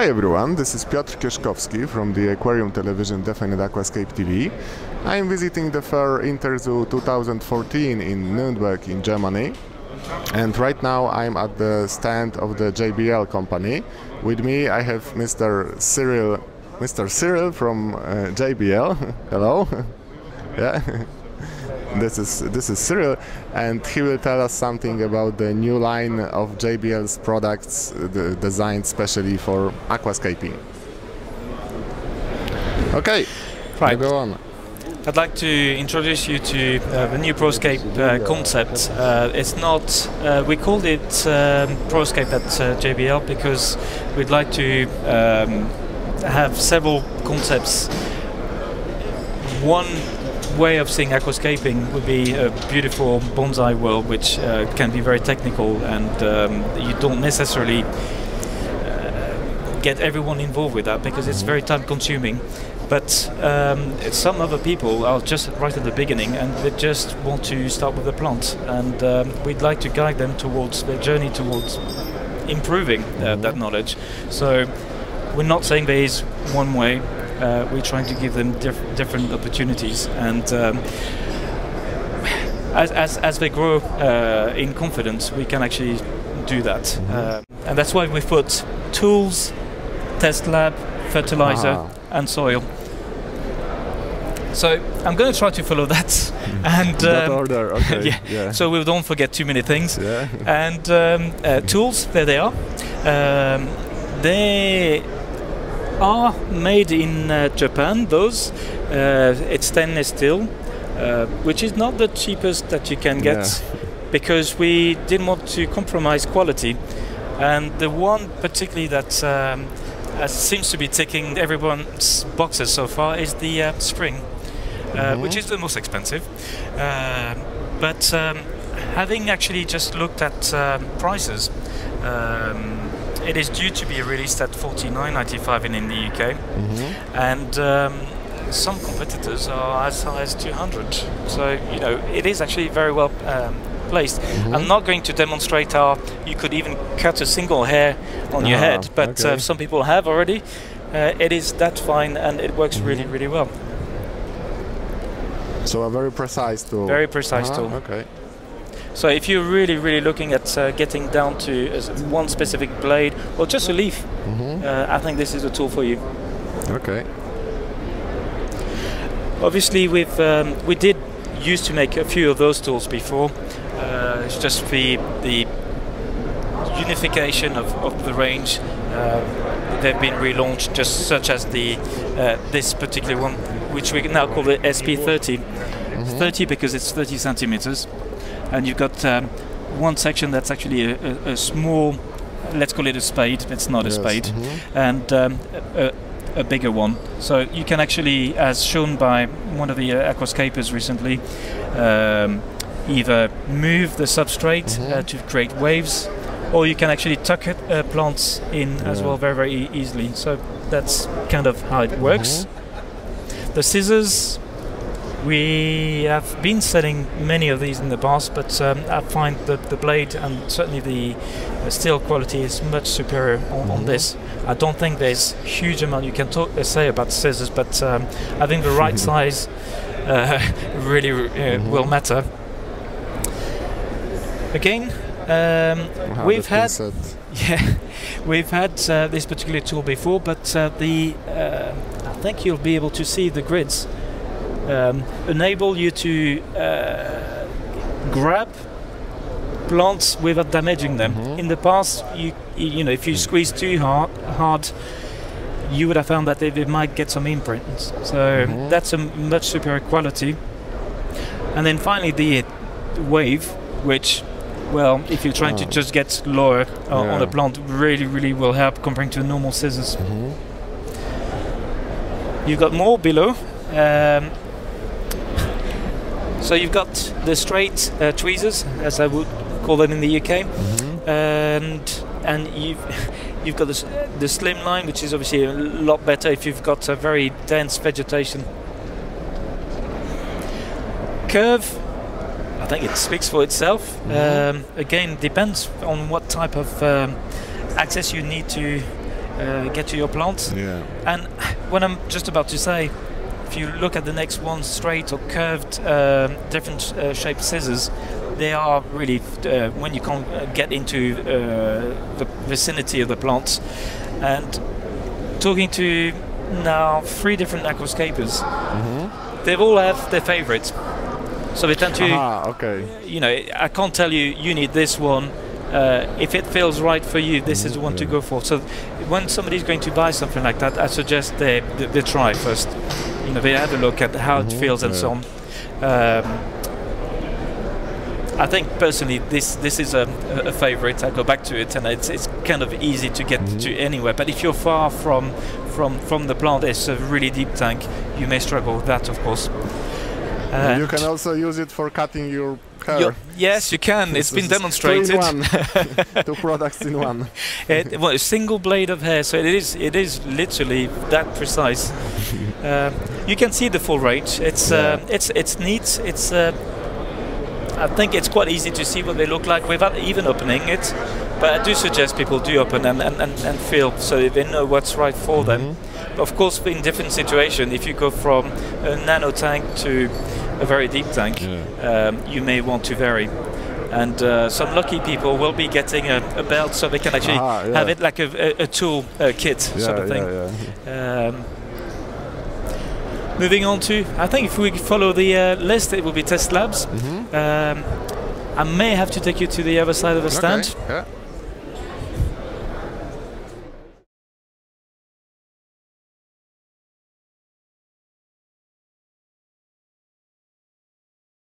Hi everyone, this is Piotr Kieszkowski from the Aquarium Television Definite Aquascape TV. I am visiting the fair InterZoo 2014 in Nuremberg in Germany. And right now I'm at the stand of the JBL company. With me I have Mr. Cyril from JBL. Hello. Yeah. This is Cyril, and he will tell us something about the new line of JBL's products designed specially for aquascaping. Okay, right. Go on. I'd like to introduce you to the new ProScape concept. It's not, we called it ProScape at JBL because we'd like to have several concepts. One way of seeing aquascaping would be a beautiful bonsai world, which can be very technical, and you don't necessarily get everyone involved with that because it's very time consuming. But some other people are just right at the beginning and they just want to start with a plant, and we'd like to guide them towards their journey towards improving that knowledge. So we're not saying there is one way. We're trying to give them different opportunities, and as they grow in confidence, we can actually do that. And that's why we've put tools, test lab, fertilizer, and soil. So I'm going to try to follow that, and that order. Okay. yeah. So we don't forget too many things. Yeah. And tools, there they are. They are made in Japan. Those it's stainless steel, which is not the cheapest that you can get, because we didn't want to compromise quality. And the one particularly that seems to be ticking everyone's boxes so far is the spring, which is the most expensive. But having actually just looked at prices, it is due to be released at $49.95 in the UK, and some competitors are as high as $200. So you know it is actually very well placed. I'm not going to demonstrate how you could even cut a single hair on your head, but some people have already. It is that fine, and it works really, really well. So a very precise tool. Very precise tool. Okay. So if you're really, really looking at getting down to one specific blade or just a leaf, I think this is a tool for you. Okay. Obviously, we did used to make a few of those tools before. It's just the unification of the range. They've been relaunched, just such as the this particular one, which we now call the SP30. 30 because it's 30 centimeters. And you've got one section that's actually a small, let's call it a spade, it's not a spade, and a bigger one. So you can actually, as shown by one of the aquascapers recently, either move the substrate to create waves, or you can actually tuck plants in as well very, very easily. So that's kind of how it works. The scissors, we have been selling many of these in the past, but I find that the blade and certainly the steel quality is much superior on this. I don't think there's a huge amount you can say about scissors, but I think the right size really will matter. Again, we've had this particular tool before, but I think you'll be able to see the grids. Enable you to grab plants without damaging them. In the past, you know, if you squeeze too hard, you would have found that they might get some imprints. So that's a much superior quality. And then finally, the wave, which, well, if you're trying to just get lower on a plant, really, really will help compared to normal scissors. You've got more below. So you've got the straight tweezers, as I would call them in the UK, and you've got the slim line, which is obviously a lot better if you've got a very dense vegetation. Curve, I think it speaks for itself. Again, depends on what type of access you need to get to your plant. Yeah. And what I'm just about to say, if you look at the next one, straight or curved, different shaped scissors, they are really when you can't get into the vicinity of the plants. And talking to now 3 different aquascapers, they all have their favorites. So they tend to, you know, I can't tell you, you need this one. If it feels right for you, this is the one to go for. So when somebody's going to buy something like that, I suggest they try first. You know, they have a look at how it feels and so on. I think personally this is a favorite. I go back to it, and it's kind of easy to get to anywhere. But if you're far from the plant, it's a really deep tank, you may struggle with that, of course. You can also use it for cutting your hair. Yes, you can. It's been demonstrated. 2 in 1. 2 products in one. Well, a single blade of hair, so it is literally that precise. You can see the full range. It's neat. It's I think it's quite easy to see what they look like without even opening it. But I do suggest people do open and feel, so they know what's right for them. Of course, in different situations, if you go from a nano tank to a very deep tank, you may want to vary. And some lucky people will be getting a belt, so they can actually have it like a tool kit sort of thing. Moving on to, I think if we follow the list, it will be test labs. I may have to take you to the other side of the stand.